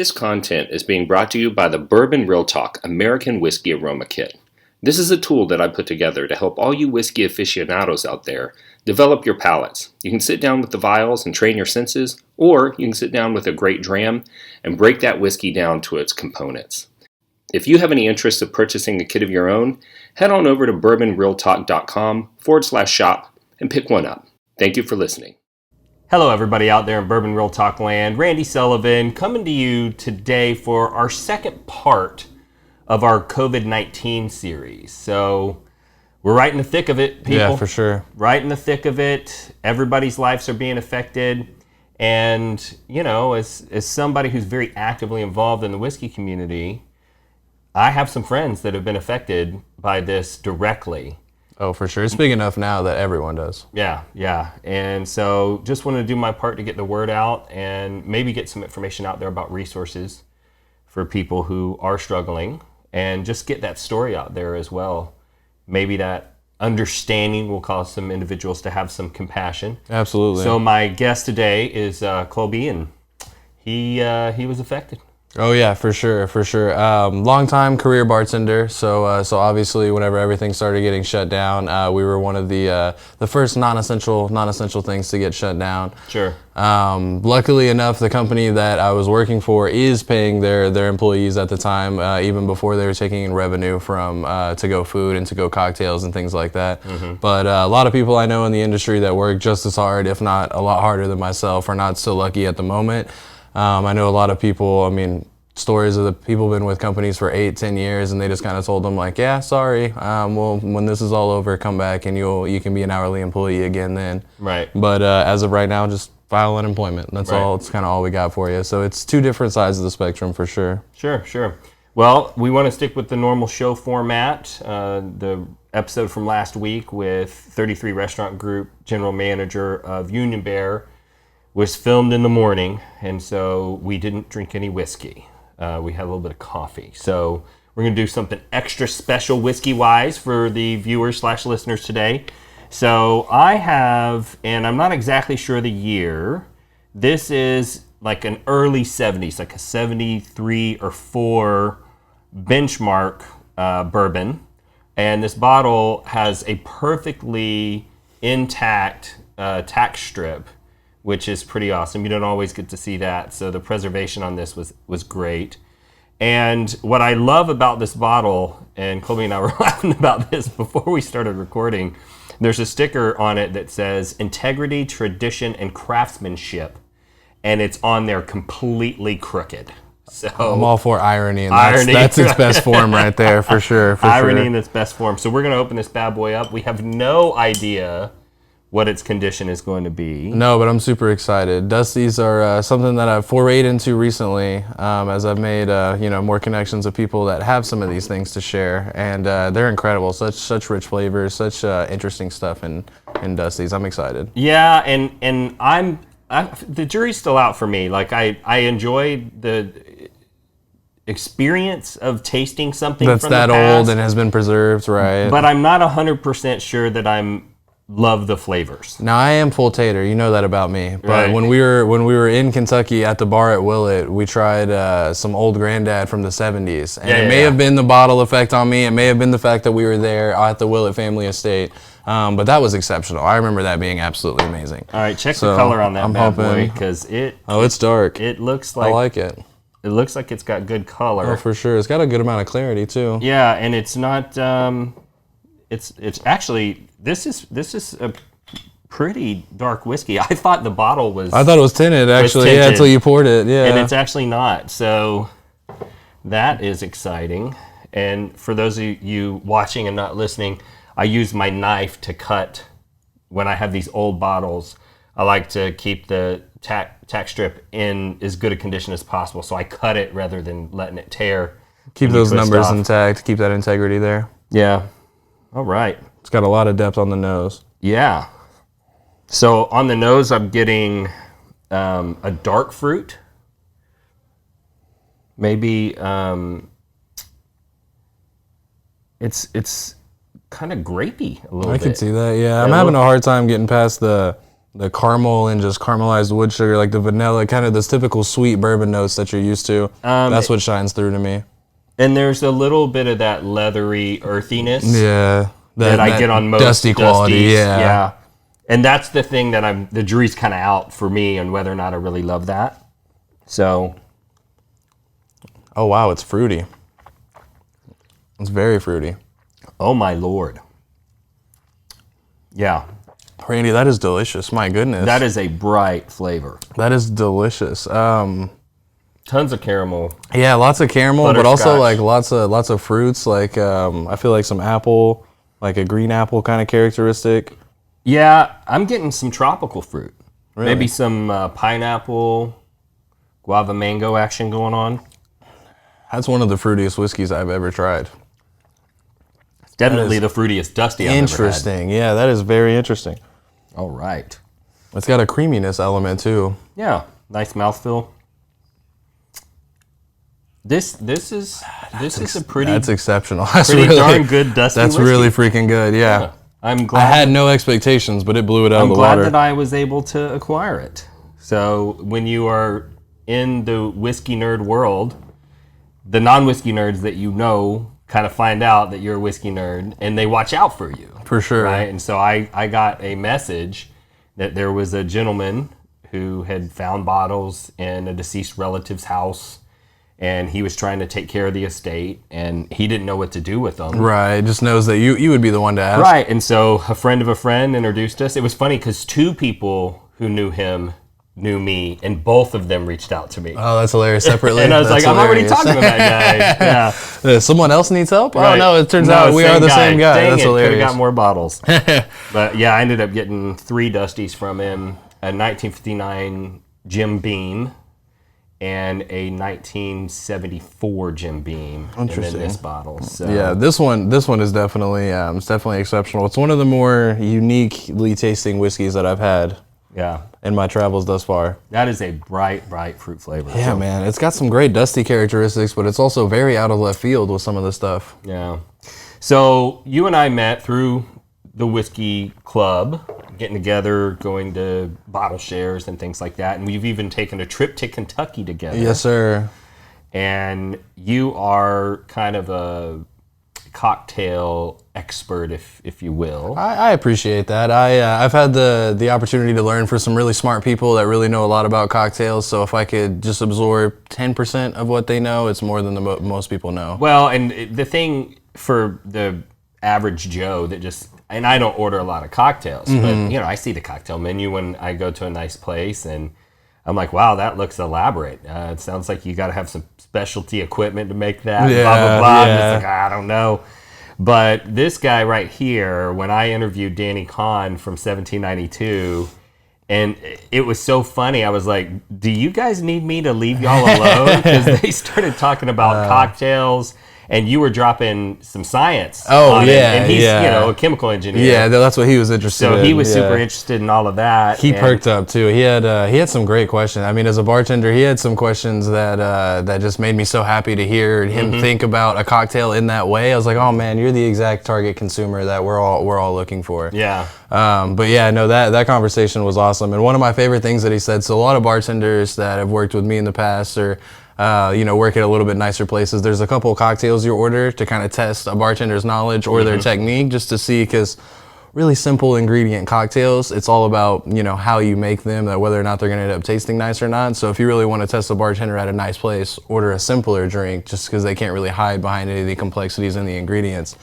This content is being brought to you by the Bourbon Real Talk American Whiskey Aroma Kit. This is a tool that I put together to help all you whiskey aficionados out there develop your palates. You can sit down with the vials and train your senses, or you can sit down with a great dram and break that whiskey down to its components. If you have any interest of purchasing a kit of your own, head on over to bourbonrealtalk.com/shop and pick one up. Thank you for listening. Hello everybody out there in Bourbon Real Talk land. Randy Sullivan coming to you today for our second part of our COVID-19 series. So we're right in the thick of it, people. Yeah, for sure. Right in the thick of it. Everybody's lives are being affected. And, you know, as somebody who's very actively involved in the whiskey community, I have some friends that have been affected by this directly. Oh, for sure. It's big enough now that everyone does. Yeah. And so just wanted to do my part to get the word out and maybe get some information out there about resources for people who are struggling and just get that story out there as well. Maybe that understanding will cause some individuals to have some compassion. Absolutely. So my guest today is Kolby, and he was affected. Oh yeah, for sure. Long-time career bartender. So obviously, whenever everything started getting shut down, we were one of the first non-essential things to get shut down. Sure. Luckily enough, the company that I was working for is paying their employees at the time, even before they were taking in revenue from to-go food and to-go cocktails and things like that. Mm-hmm. But a lot of people I know in the industry that work just as hard, if not a lot harder than myself, are not so lucky at the moment. I know a lot of people, stories of the people been with companies for 8-10 years, and they just kind of told them like, yeah, sorry, well, when this is all over, come back and you can be an hourly employee again then. Right. But as of right now, just file unemployment. That's all. It's kind of all we got for you. So it's two different sides of the spectrum for sure. Sure. Well, we want to stick with the normal show format. The episode from last week with 33 Restaurant Group General Manager of Union Bear was filmed in the morning, and so we didn't drink any whiskey. We had a little bit of coffee. So we're going to do something extra special whiskey-wise for the viewers/listeners today. So I have, and I'm not exactly sure the year, this is like an early 70s, like a 73 or 4 benchmark bourbon. And this bottle has a perfectly intact tack strip, which is pretty awesome. You don't always get to see that, so the preservation on this was great. And what I love about this bottle, and Kolby and I were laughing about this before we started recording, there's a sticker on it that says integrity, tradition, and craftsmanship, and it's on there completely crooked. So I'm all for irony, and that's its best form right there, for sure. Irony in its best form. So we're going to open this bad boy up. We have no idea what its condition is going to be. No, but I'm super excited. Dusties are something that I've forayed into recently, as I've made more connections with people that have some of these things to share, and they're incredible. Such rich flavors, such interesting stuff in Dusties. I'm excited. Yeah, and I'm the jury's still out for me. Like I enjoy the experience of tasting something that's from that the past, old and has been preserved, right? But I'm not 100% sure that love the flavors. Now I am full tater, you know that about me. But right. when we were in Kentucky at the bar at Willett, we tried some old Granddad from the 70s, and it may have been the bottle effect on me. It may have been the fact that we were there at the Willett family estate. But that was exceptional. I remember that being absolutely amazing. All right, check the color on that bad boy, because it's dark. It looks like I like it. It looks like it's got good color. Oh, for sure. It's got a good amount of clarity too. Yeah, and it's not. It's actually this is a pretty dark whiskey. I thought the bottle was. I thought it was tinted actually. Yeah, until you poured it. Yeah, and it's actually not. So that is exciting. And for those of you watching and not listening, I use my knife to cut. When I have these old bottles, I like to keep the tack strip in as good a condition as possible. So I cut it rather than letting it tear. Keep those numbers intact. Keep that integrity there. Yeah. All right. It's got a lot of depth on the nose. Yeah. So on the nose, I'm getting a dark fruit. Maybe it's kind of grapey a little bit. I can see that, yeah. I'm having a hard time getting past the the caramel and just caramelized wood sugar, like the vanilla, kind of those typical sweet bourbon notes that you're used to. That's what shines through to me. And there's a little bit of that leathery earthiness. Yeah. That I get on most dusty quality. Dusties. Yeah. And that's the thing that the jury's kind of out for me on whether or not I really love that. So. Oh, wow. It's fruity. It's very fruity. Oh, my Lord. Yeah. Randy, that is delicious. My goodness. That is a bright flavor. That is delicious. Tons of caramel. Yeah, lots of caramel, but also like lots of fruits. Like I feel like some apple, like a green apple kind of characteristic. Yeah, I'm getting some tropical fruit. Really? Maybe some pineapple, guava mango action going on. That's one of the fruitiest whiskeys I've ever tried. It's definitely the fruitiest dusty I've ever had. Interesting. Yeah, that is very interesting. All right. It's got a creaminess element too. Yeah, nice mouthfeel. This is a pretty That's exceptional. That's pretty really, darn good dusty That's whiskey. really freaking good. Yeah. I'm I glad. had no expectations, but it blew it out of the glad water. that I was able to acquire it. So when you are in the whiskey nerd world, the non-whiskey nerds that you know kind of find out that you're a whiskey nerd, and they watch out for you. For sure. Right? And so I got a message that there was a gentleman who had found bottles in a deceased relative's house, and he was trying to take care of the estate, and he didn't know what to do with them. Right, just knows that you would be the one to ask. Right, and so a friend of a friend introduced us. It was funny because two people who knew him knew me, and both of them reached out to me. Oh, that's hilarious. Separately. And I was That's like, I'm already hilarious. talking to that guy. Yeah. Someone else needs help? Right. Oh, no, it turns out we are the same guy. Dang That's it, hilarious. could have got more bottles. But yeah, I ended up getting 3 Dusties from him, a 1959 Jim Beam and a 1974 Jim Beam. Interesting. And then this bottle. So. Yeah, this one is definitely it's definitely exceptional. It's one of the more uniquely tasting whiskeys that I've had. Yeah. In my travels thus far. That is a bright fruit flavor. Yeah, man. It's got some great dusty characteristics, but it's also very out of left field with some of the stuff. Yeah. So you and I met through the whiskey club, getting together, going to bottle shares and things like that. And we've even taken a trip to Kentucky together. Yes, sir. And you are kind of a cocktail expert, if you will. I appreciate that. I've had the opportunity to learn from some really smart people that really know a lot about cocktails. So if I could just absorb 10% of what they know, it's more than most people know. Well, and the thing for the average Joe that just, and I don't order a lot of cocktails, but I see the cocktail menu when I go to a nice place, and I'm like, wow, that looks elaborate. It sounds like you got to have some specialty equipment to make that. Yeah, blah blah blah. yeah. I'm just like, I don't know. But this guy right here, when I interviewed Danny Kahn from 1792, and it was so funny, I was like, do you guys need me to leave y'all alone? Because they started talking about cocktails, and you were dropping some science. Oh, on it. yeah, And he's, yeah. a chemical engineer. Yeah, that's what he was interested in. So he was yeah. super interested in all of that. He and- perked up too. He had some great questions. I mean, as a bartender, he had some questions that just made me so happy to hear him think about a cocktail in that way. I was like, oh man, you're the exact target consumer that we're all looking for. Yeah. But yeah, no, that conversation was awesome. And one of my favorite things that he said. So a lot of bartenders that have worked with me in the past or work at a little bit nicer places. There's a couple of cocktails you order to kind of test a bartender's knowledge or their technique, just to see, because really simple ingredient cocktails, it's all about, how you make them, that whether or not they're going to end up tasting nice or not. So if you really want to test a bartender at a nice place, order a simpler drink, just because they can't really hide behind any of the complexities in the ingredients.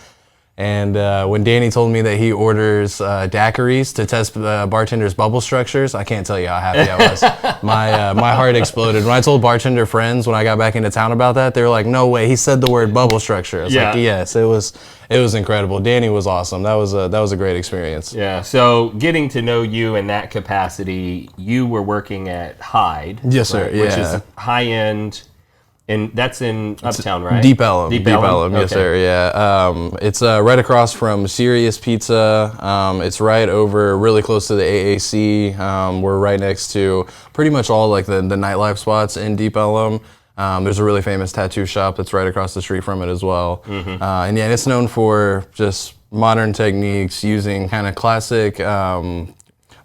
And when Danny told me that he orders daiquiris to test bartenders' bubble structures, I can't tell you how happy I was. My heart exploded. When I told bartender friends when I got back into town about that, they were like, "No way, he said the word bubble structure." I was like, "Yes, it was incredible." Danny was awesome. That was a great experience. Yeah. So getting to know you in that capacity, you were working at Hyde. Yes, sir. Right, Yeah. Which is high end. And that's in Uptown, right? Deep Ellum. Deep Ellum, yes, Okay. sir. Yeah. It's right across from Sirius Pizza. It's right over, really close to the AAC. We're right next to pretty much all like the nightlife spots in Deep Ellum. There's a really famous tattoo shop that's right across the street from it as well. And yeah, it's known for just modern techniques using kind of classic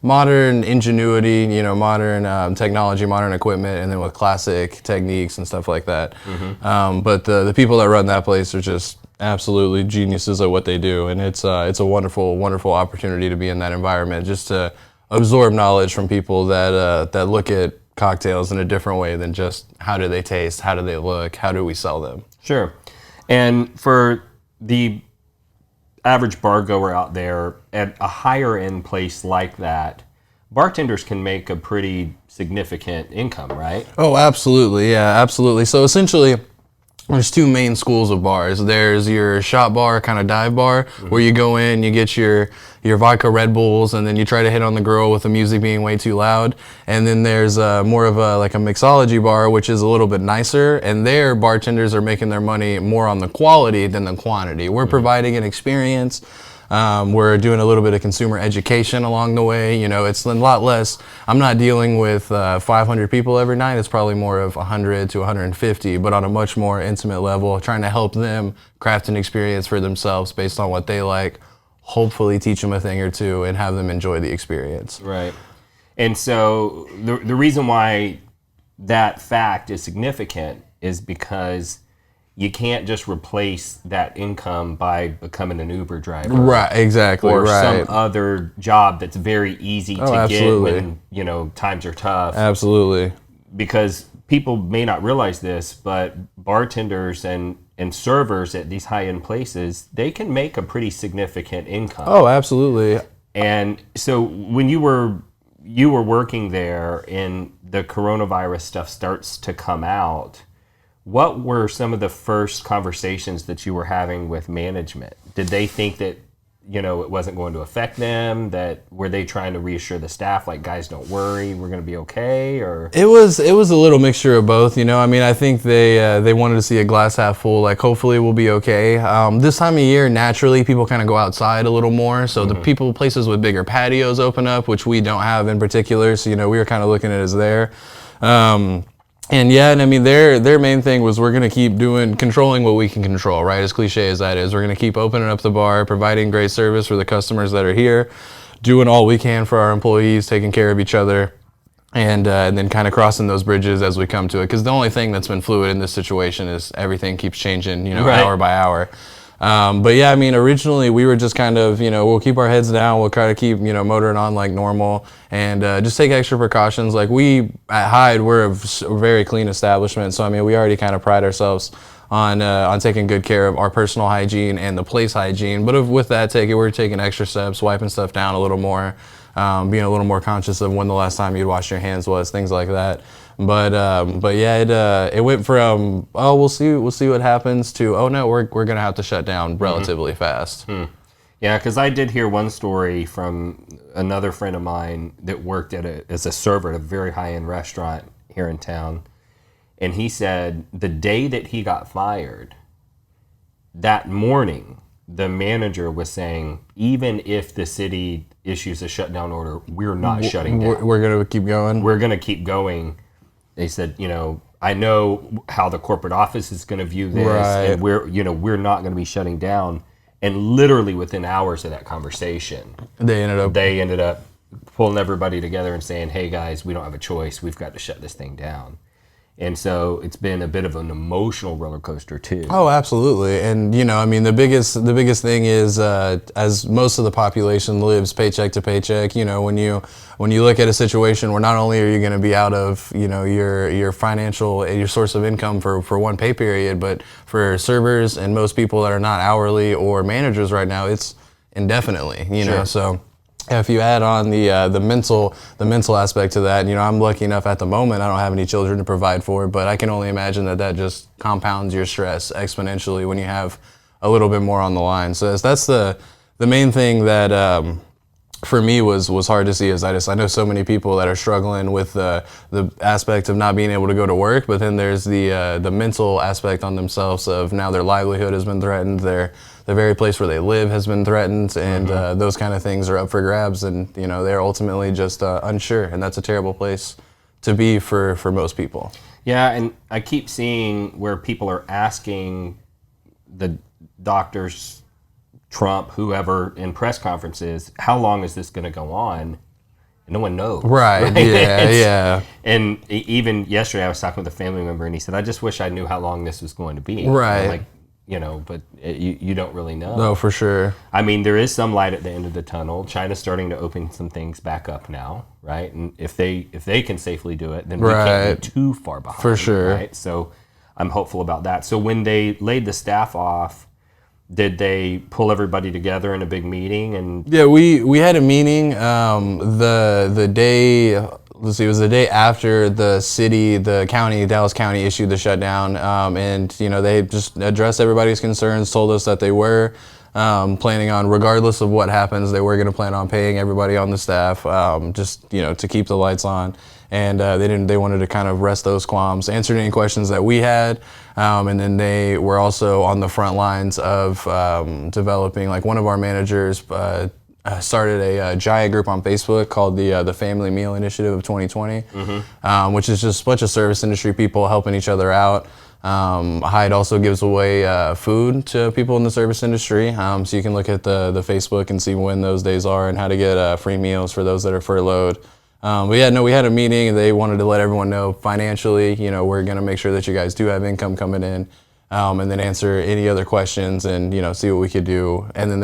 modern ingenuity, modern technology, modern equipment, and then with classic techniques and stuff like that. But the people that run that place are just absolutely geniuses at what they do, and it's a wonderful, wonderful opportunity to be in that environment, just to absorb knowledge from people that look at cocktails in a different way than just how do they taste, how do they look, how do we sell them. Sure. And for the average bar goer out there at a higher end place like that, bartenders can make a pretty significant income, right? Oh, absolutely. Yeah, absolutely. So essentially, there's two main schools of bars. There's your shot bar, kind of dive bar, where you go in, you get your vodka Red Bulls, and then you try to hit on the girl with the music being way too loud. And then there's more of a mixology bar, which is a little bit nicer. And there, bartenders are making their money more on the quality than the quantity. We're providing an experience. We're doing a little bit of consumer education along the way. It's a lot less. I'm not dealing with 500 people every night. It's probably more of 100 to 150, but on a much more intimate level, trying to help them craft an experience for themselves based on what they like, hopefully teach them a thing or two and have them enjoy the experience. Right. And so the reason why that fact is significant is because you can't just replace that income by becoming an Uber driver. Right, exactly. Or right. some other job that's very easy to absolutely. get when, times are tough. Absolutely. Because people may not realize this, but bartenders and servers at these high-end places, they can make a pretty significant income. Oh, absolutely. And so when you were working there and the coronavirus stuff starts to come out, what were some of the first conversations that you were having with management? Did they think that, it wasn't going to affect them? Were they trying to reassure the staff, like, guys, don't worry, we're going to be okay? Or it was a little mixture of both. I think they wanted to see a glass half full, like hopefully we'll be okay. This time of year, naturally, people kind of go outside a little more. So the places with bigger patios open up, which we don't have in particular. So, we were kind of looking at it as there. Their main thing was we're going to keep controlling what we can control, right? As cliche as that is, we're going to keep opening up the bar, providing great service for the customers that are here, doing all we can for our employees, taking care of each other, and then kind of crossing those bridges as we come to it. Because the only thing that's been fluid in this situation is everything keeps changing, right. Hour by hour. Originally we were just kind of, we'll keep our heads down, we'll try to keep, motoring on like normal, and just take extra precautions. Like we, at Hyde, we're a very clean establishment, so we already kind of pride ourselves on taking good care of our personal hygiene and the place hygiene. But with that, we're taking extra steps, wiping stuff down a little more, being a little more conscious of when the last time you'd washed your hands was, things like that. But yeah, it went from, oh, we'll see what happens, to, oh no, we're gonna have to shut down relatively fast. Yeah, because I did hear one story from another friend of mine that worked as a server at a very high-end restaurant here in town, and he said the day that he got fired, that morning, the manager was saying, even if the city issues a shutdown order, we're not shutting down. We're gonna keep going. We're gonna keep going. They said, I know how the corporate office is going to view this, right. And we're not going to be shutting down. And literally within hours of that conversation, they ended up pulling everybody together and saying, hey guys, we don't have a choice. We've got to shut this thing down. And so it's been a bit of an emotional roller coaster too. Oh, absolutely. And the biggest thing is, as most of the population lives paycheck to paycheck, when you look at a situation where not only are you going to be out of your source of income for one pay period, but for servers and most people that are not hourly or managers right now, it's indefinitely. Sure. So if you add on the mental aspect to that, I'm lucky enough at the moment I don't have any children to provide for, but I can only imagine that just compounds your stress exponentially when you have a little bit more on the line. So that's the main thing that for me was hard to see. Is I know so many people that are struggling with the aspect of not being able to go to work, but then there's the mental aspect on themselves of now their livelihood has been threatened, the very place where they live has been threatened, and those kind of things are up for grabs, and they're ultimately just unsure, and that's a terrible place to be for most people. Yeah, and I keep seeing where people are asking the doctors, Trump, whoever, in press conferences, how long is this going to go on? no one knows. Right. Yeah. And even yesterday, I was talking with a family member, and he said, "I just wish I knew how long this was going to be." Right. Like, but you don't really know. No, for sure. I mean, there is some light at the end of the tunnel. China's starting to open some things back up now, right? And if they can safely do it, then we can't be too far behind. For sure. Right? So I'm hopeful about that. So when they laid the staff off, did they pull everybody together in a big meeting? And yeah, we had a meeting the day. Let's see, it was the day after the county, Dallas County issued the shutdown, and they just addressed everybody's concerns, told us that they were planning on, regardless of what happens, they were going to plan on paying everybody on the staff, just to keep the lights on. And they wanted to kind of rest those qualms, answered any questions that we had, and then they were also on the front lines of developing. Like, one of our managers started a giant group on Facebook called the Family Meal Initiative of 2020, which is just a bunch of service industry people helping each other out. Hyde also gives away food to people in the service industry, so you can look at the Facebook and see when those days are and how to get free meals for those that are furloughed. But yeah, no, we had a meeting, and they wanted to let everyone know financially, we're going to make sure that you guys do have income coming in, and then answer any other questions and, see what we could do. And then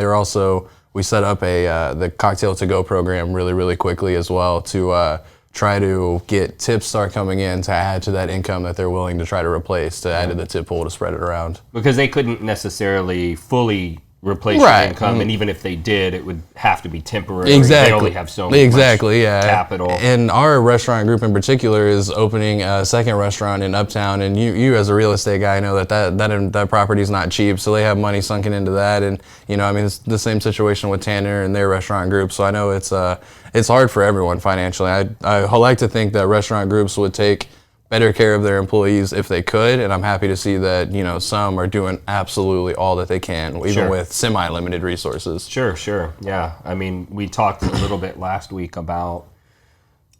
we set up the cocktail to go program really, really quickly as well to try to get tips start coming in to add to that income that they're willing to try to replace, to add to the tip pool to spread it around. Because they couldn't necessarily fully replace your income, and even if they did, it would have to be temporary. Exactly. They only have so much capital. And our restaurant group in particular is opening a second restaurant in Uptown, and you as a real estate guy know that property is not cheap, so they have money sunken into that. And it's the same situation with Tanner and their restaurant group, so I know it's hard for everyone financially. I like to think that restaurant groups would take better care of their employees if they could, and I'm happy to see that some are doing absolutely all that they can, even with semi-limited resources. Sure, yeah. I mean, we talked a little bit last week about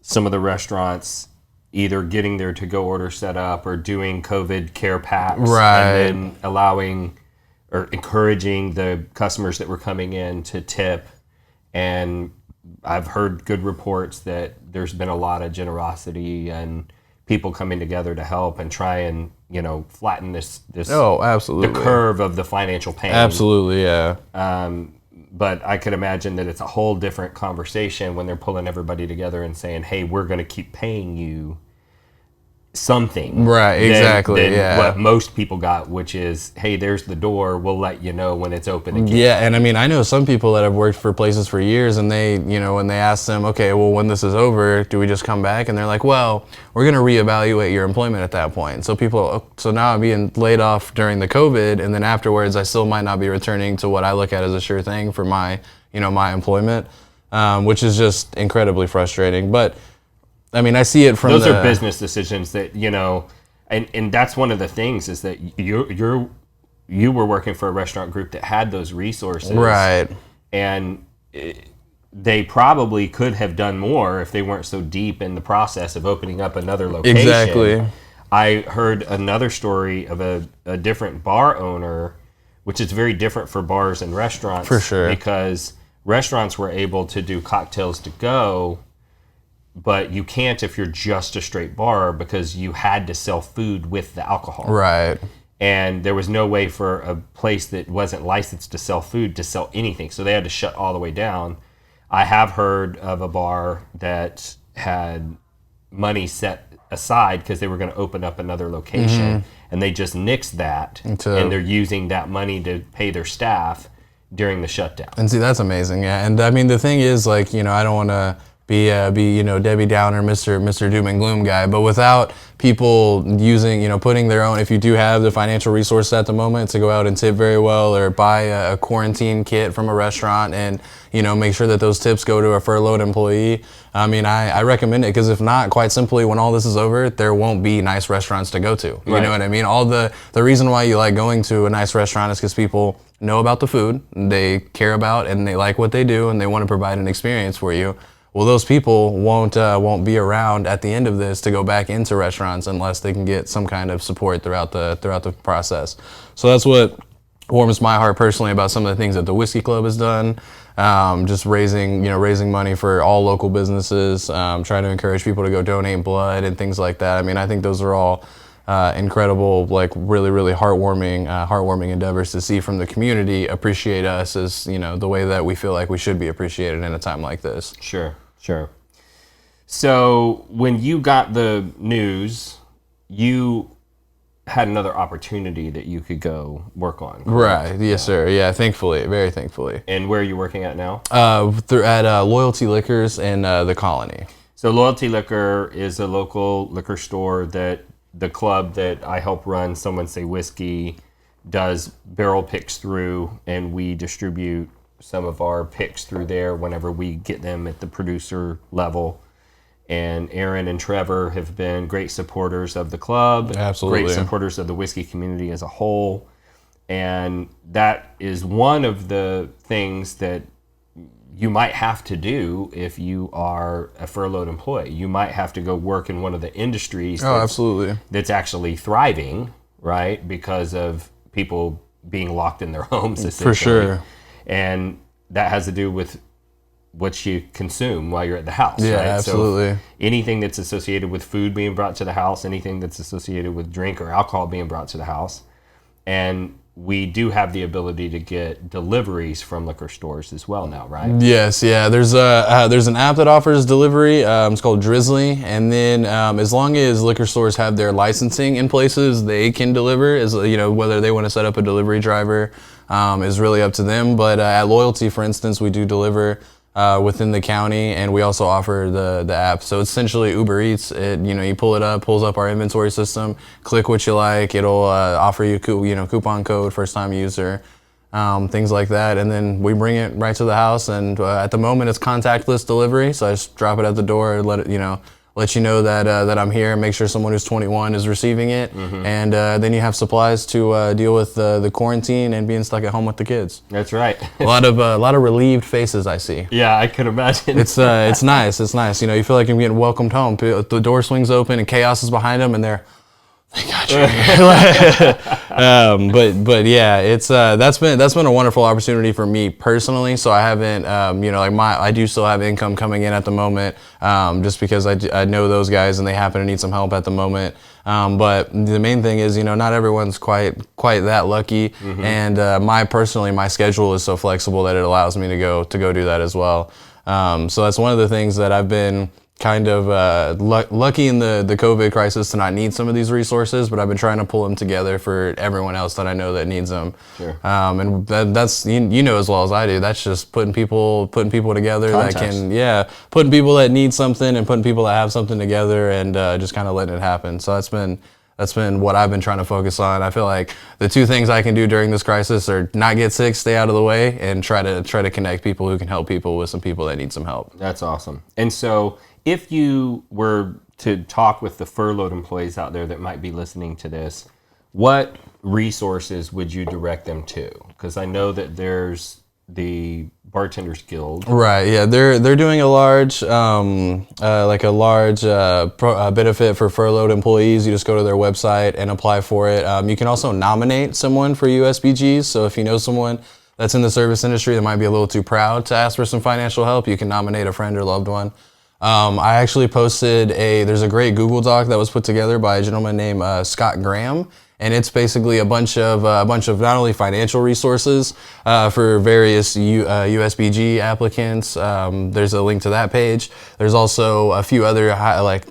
some of the restaurants either getting their to-go order set up or doing COVID care packs, right, and then allowing or encouraging the customers that were coming in to tip. And I've heard good reports that there's been a lot of generosity and people coming together to help and try and flatten this absolutely, the curve of the financial pain. Absolutely, yeah. But I could imagine that it's a whole different conversation when they're pulling everybody together and saying, "Hey, we're going to keep paying you something." Right, exactly. Than what most people got, which is, "Hey, there's the door. We'll let you know when it's open again." Yeah, and I know some people that have worked for places for years, and they, when they ask them, "Okay, well, when this is over, do we just come back?" And they're like, "Well, we're going to reevaluate your employment at that point." So now I'm being laid off during the COVID, and then afterwards, I still might not be returning to what I look at as a sure thing for my, my employment, which is just incredibly frustrating. But I see it from those are business decisions that, and that's one of the things is that you were working for a restaurant group that had those resources. Right. And they probably could have done more if they weren't so deep in the process of opening up another location. Exactly. I heard another story of a different bar owner, which is very different for bars and restaurants. For sure. Because restaurants were able to do cocktails to go, but you can't if you're just a straight bar because you had to sell food with the alcohol. Right. And there was no way for a place that wasn't licensed to sell food to sell anything. So they had to shut all the way down. I have heard of a bar that had money set aside because they were going to open up another location, and they just nixed that, and they're using that money to pay their staff during the shutdown. And see, that's amazing. Yeah. And the thing is, I don't want to be Debbie Downer, Mr. Doom and Gloom guy, but without people using, putting their own, if you do have the financial resources at the moment to go out and tip very well or buy a quarantine kit from a restaurant and, make sure that those tips go to a furloughed employee. I recommend it because if not, quite simply, when all this is over, there won't be nice restaurants to go to. You know what I mean? All the reason why you like going to a nice restaurant is because people know about the food, they care about and they like what they do and they want to provide an experience for you. Well, those people won't be around at the end of this to go back into restaurants unless they can get some kind of support throughout the process. So that's what warms my heart personally about some of the things that the Whiskey Club has done. Just raising money for all local businesses, trying to encourage people to go donate blood and things like that. I mean, I think those are all incredible, like really, really heartwarming endeavors to see from the community appreciate us as, the way that we feel like we should be appreciated in a time like this. Sure. So when you got the news, you had another opportunity that you could go work on. Right. Yes, sir. Yeah, thankfully, very thankfully. And where are you working at now? At Loyalty Liquors in the Colony. So Loyalty Liquor is a local liquor store that the club that I help run, Someone Say Whiskey, does barrel picks through, and we distribute some of our picks through there whenever we get them at the producer level. And Aaron and Trevor have been great supporters of the club. Absolutely. Great supporters of the whiskey community as a whole. And that is one of the things that you might have to do if you are a furloughed employee. You might have to go work in one of the industries that's actually thriving, right? Because of people being locked in their homes, essentially. For sure. And that has to do with what you consume while you're at the house. Yeah, right? absolutely. So anything that's associated with food being brought to the house, anything that's associated with drink or alcohol being brought to the house. And we do have the ability to get deliveries from liquor stores as well now, right? Yes, yeah. There's an app that offers delivery. It's called Drizzly, and then as long as liquor stores have their licensing in places, they can deliver. As whether they want to set up a delivery driver is really up to them. But at Loyalty, for instance, we do deliver within the county, and we also offer the app. So it's essentially Uber Eats. You pull it up, pulls up our inventory system, click what you like. It'll offer you coupon code, first time user, things like that, and then we bring it right to the house. And at the moment, it's contactless delivery. So I just drop it at the door and let you know that I'm here, and make sure someone who's 21 is receiving it, and then you have supplies to deal with the quarantine and being stuck at home with the kids. That's right. a lot of relieved faces I see. Yeah, I could imagine. It's nice. It's nice. You feel like you're getting welcomed home. The door swings open and chaos is behind them, and they're, thank God you're here. But yeah, it's that's been a wonderful opportunity for me personally. So I haven't I do still have income coming in at the moment, just because I know those guys and they happen to need some help at the moment. But the main thing is, not everyone's quite that lucky, and my schedule is so flexible that it allows me to go do that as well. So that's one of the things that I've been kind of lucky in the COVID crisis to not need some of these resources, but I've been trying to pull them together for everyone else that I know that needs them. Sure. And that's as well as I do. That's just putting people together. Context. Putting people that need something and putting people that have something together, and just kind of letting it happen. So that's been what I've been trying to focus on. I feel like the two things I can do during this crisis are not get sick, stay out of the way, and try to connect people who can help people with some people that need some help. That's awesome. And so if you were to talk with the furloughed employees out there that might be listening to this, what resources would you direct them to? Because I know that there's the Bartenders Guild. Right. Yeah, they're doing a large benefit for furloughed employees. You just go to their website and apply for it. You can also nominate someone for USBGs. So if you know someone that's in the service industry that might be a little too proud to ask for some financial help, you can nominate a friend or loved one. I actually posted there's a great Google Doc that was put together by a gentleman named Scott Graham, and it's basically a bunch of not only financial resources for various USBG applicants. There's a link to that page. There's also a few other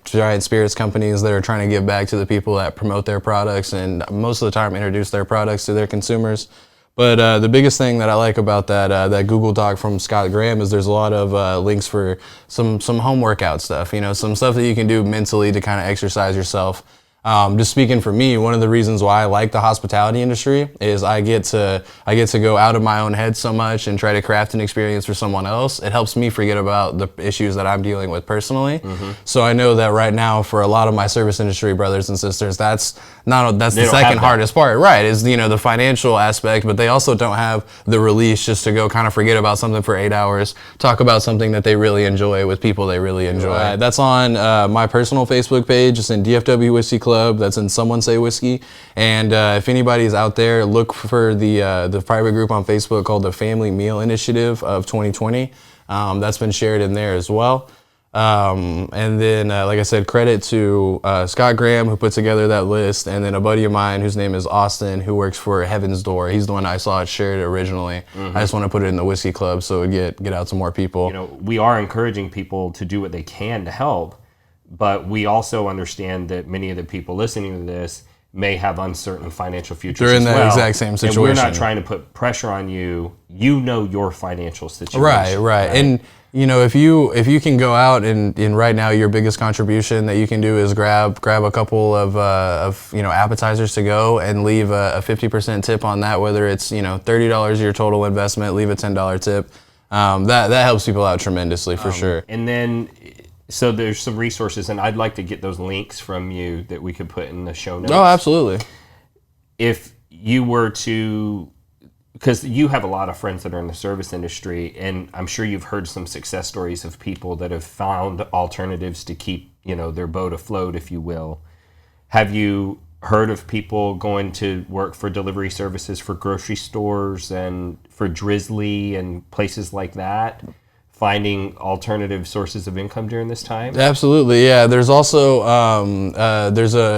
giant spirits companies that are trying to give back to the people that promote their products and most of the time introduce their products to their consumers. But the biggest thing that I like about that Google Doc from Scott Graham is there's a lot of links for some home workout stuff, some stuff that you can do mentally to kind of exercise yourself. Just speaking for me, one of the reasons why I like the hospitality industry is I get to go out of my own head so much and try to craft an experience for someone else. It helps me forget about the issues that I'm dealing with personally. So I know that right now for a lot of my service industry brothers and sisters, that's the second hardest part, right? Is the financial aspect, but they also don't have the release just to go kind of forget about something for 8 hours, talk about something that they really enjoy with people they really enjoy. That's on my personal Facebook page. It's in DFW Whiskey Club. club that's in Someone Say Whiskey. And if anybody's out there, look for the private group on Facebook called the Family Meal Initiative of 2020. That's been shared in there as well. And then, like I said, credit to Scott Graham, who put together that list, and then a buddy of mine whose name is Austin, who works for Heaven's Door. He's the one I saw it shared originally. I just want to put it in the Whiskey Club so it get out to more people. You know, we are encouraging people to do what they can to help, but we also understand that many of the people listening to this may have uncertain financial futures. They're in as that well. exact same situation. And we're not trying to put pressure on you. You know your financial situation. Right. And you know, if you can go out and right now your biggest contribution that you can do is grab a couple of appetizers to go and leave a 50% tip on that, whether it's $30 your total investment, leave a $10 tip. That helps people out tremendously for sure. And then, so there's some resources, and I'd like to get those links from you that we could put in the show notes. Oh, absolutely. If you were to, because you have a lot of friends that are in the service industry, and I'm sure you've heard some success stories of people that have found alternatives to keep, their boat afloat, if you will. Have you heard of people going to work for delivery services for grocery stores and for Drizzly and places like that, finding alternative sources of income during this time? Absolutely, yeah. There's also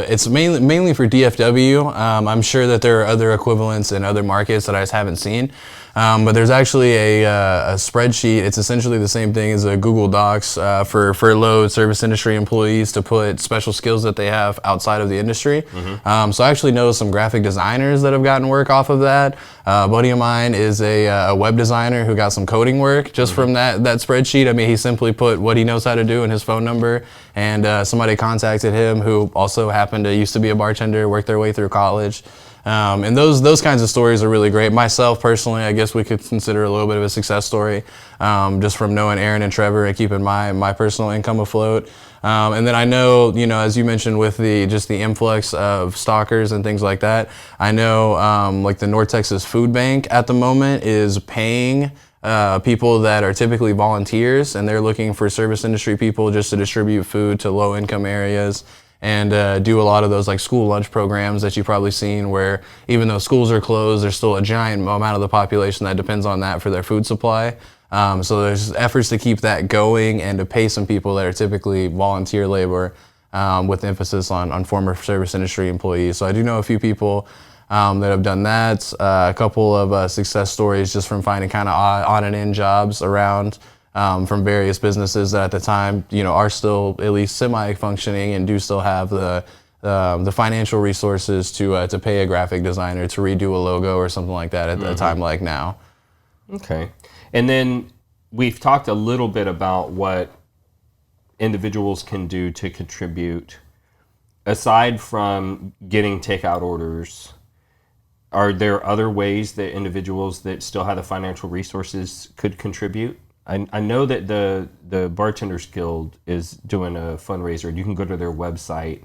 it's mainly for DFW. I'm sure that there are other equivalents in other markets that I just haven't seen. But there's actually a spreadsheet. It's essentially the same thing as a Google Docs for furloughed service industry employees to put special skills that they have outside of the industry. So I actually know some graphic designers that have gotten work off of that. A buddy of mine is a web designer who got some coding work just from that spreadsheet. I mean, he simply put what he knows how to do and his phone number, and somebody contacted him who also happened to used to be a bartender, worked their way through college. And those kinds of stories are really great. Myself, personally, I guess we could consider a little bit of a success story, just from knowing Aaron and Trevor and keeping my personal income afloat. And then I know, as you mentioned with the influx of stalkers and things like that, I know like the North Texas Food Bank at the moment is paying people that are typically volunteers, and they're looking for service industry people just to distribute food to low income areas. And do a lot of those like school lunch programs that you've probably seen, where even though schools are closed, there's still a giant amount of the population that depends on that for their food supply. So there's efforts to keep that going and to pay some people that are typically volunteer labor, with emphasis on former service industry employees. So I do know a few people that have done that. A couple of success stories just from finding kind of on and in jobs around. From various businesses that at the time, are still at least semi-functioning and do still have the financial resources to pay a graphic designer to redo a logo or something like that at a time like now. Okay. And then we've talked a little bit about what individuals can do to contribute. Aside from getting takeout orders, are there other ways that individuals that still have the financial resources could contribute? I know that the Bartenders Guild is doing a fundraiser. You can go to their website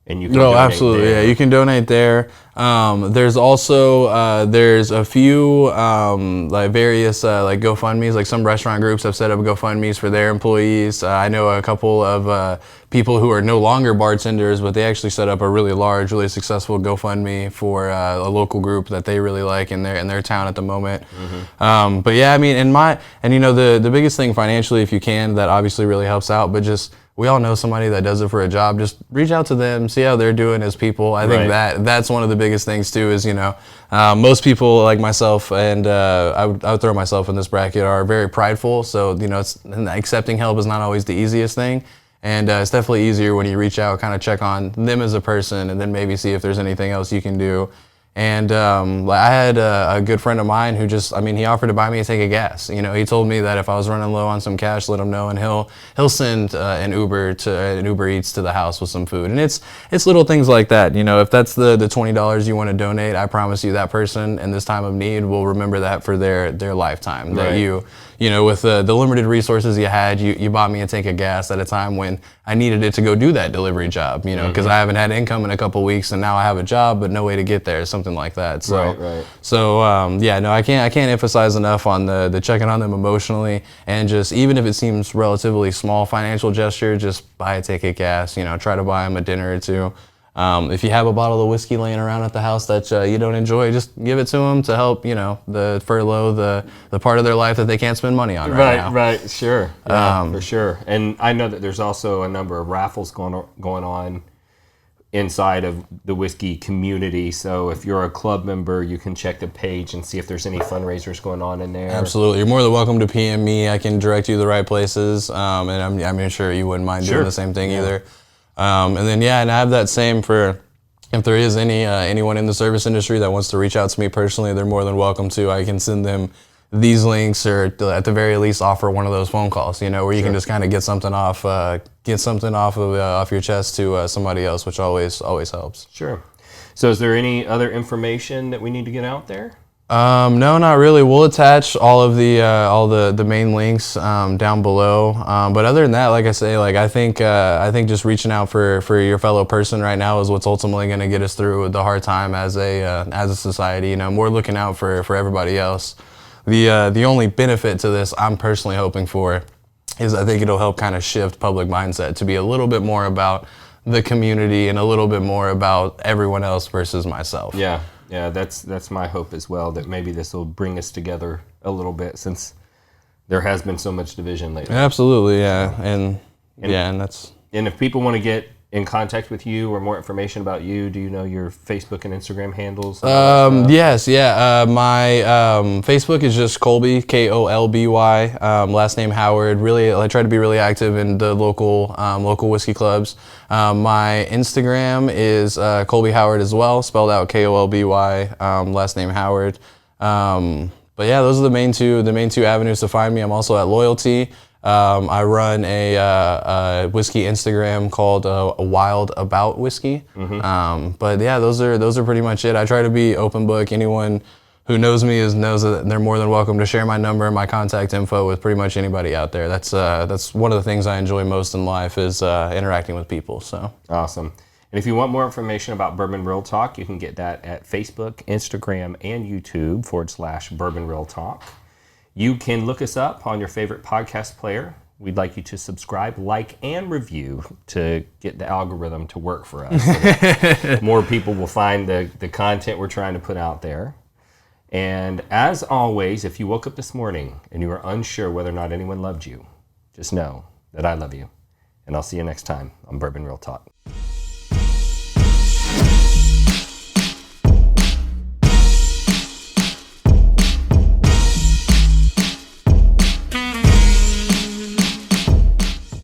and you can donate absolutely there. Yeah, you can donate there. There's also there's a few like various like GoFundMes, like some restaurant groups have set up GoFundMes for their employees. I know a couple of people who are no longer bartenders, but they actually set up a really large, really successful GoFundMe for a local group that they really like in their town at the moment. But yeah, I mean, the biggest thing financially, if you can, that obviously really helps out, but just we all know somebody that does it for a job. Just reach out to them, see how they're doing as people. I think that's one of the biggest things too. Is most people like myself, and I would throw myself in this bracket, are very prideful. So accepting help is not always the easiest thing. And it's definitely easier when you reach out, kind of check on them as a person, and then maybe see if there's anything else you can do. And I had a good friend of mine who he offered to buy me a tank of gas. He told me that if I was running low on some cash, let him know, and he'll send an Uber Eats to the house with some food. And it's little things like that. If that's the $20 you want to donate, I promise you that person in this time of need will remember that for their lifetime. That with the limited resources you had, you bought me a tank of gas at a time when I needed it to go do that delivery job, because I haven't had income in a couple weeks, and now I have a job but no way to get there, something like that. So, I can't emphasize enough on the checking on them emotionally, and just even if it seems relatively small financial gesture, just buy a tank of gas, try to buy them a dinner or two. If you have a bottle of whiskey laying around at the house that you don't enjoy, just give it to them to help, the furlough the part of their life that they can't spend money on right now. Right, sure. Yeah, for sure. And I know that there's also a number of raffles going on inside of the whiskey community. So if you're a club member, you can check the page and see if there's any fundraisers going on in there. Absolutely. You're more than welcome to PM me. I can direct you to the right places. And I'm sure you wouldn't mind doing the same thing either. And then, and I have that same for if there is anyone in the service industry that wants to reach out to me personally, they're more than welcome to. I can send them these links, or at the very least offer one of those phone calls, where you can just kind of get something off your chest to somebody else, which always helps. Sure. So is there any other information that we need to get out there? No, not really. We'll attach all of the main links down below. But other than that, like I say, I think just reaching out for your fellow person right now is what's ultimately going to get us through the hard time as a society. More looking out for everybody else. The only benefit to this I'm personally hoping for is I think it'll help kind of shift public mindset to be a little bit more about the community and a little bit more about everyone else versus myself. Yeah, that's my hope as well, that maybe this will bring us together a little bit, since there has been so much division lately. Absolutely, yeah. And that's... And if people want to get in contact with you or more information about you, do you know your Facebook and Instagram handles? Yes, yeah. My Facebook is just Kolby, Kolby. Last name Howard. Really, I try to be really active in the local whiskey clubs. My Instagram is Kolby Howard as well, spelled out Kolby. Last name Howard. But yeah, those are the main two avenues to find me. I'm also at Loyalty. I run a whiskey Instagram called Wild About Whiskey. But yeah, those are pretty much it. I try to be open book. Anyone who knows me knows that they're more than welcome to share my number and my contact info with pretty much anybody out there. That's one of the things I enjoy most in life is interacting with people. So awesome. And if you want more information about Bourbon Real Talk, you can get that at Facebook, Instagram, and YouTube /Bourbon Real Talk. You can look us up on your favorite podcast player. We'd like you to subscribe, like, and review to get the algorithm to work for us. So that more people will find the content we're trying to put out there. And as always, if you woke up this morning and you are unsure whether or not anyone loved you, just know that I love you. And I'll see you next time on Bourbon Real Talk.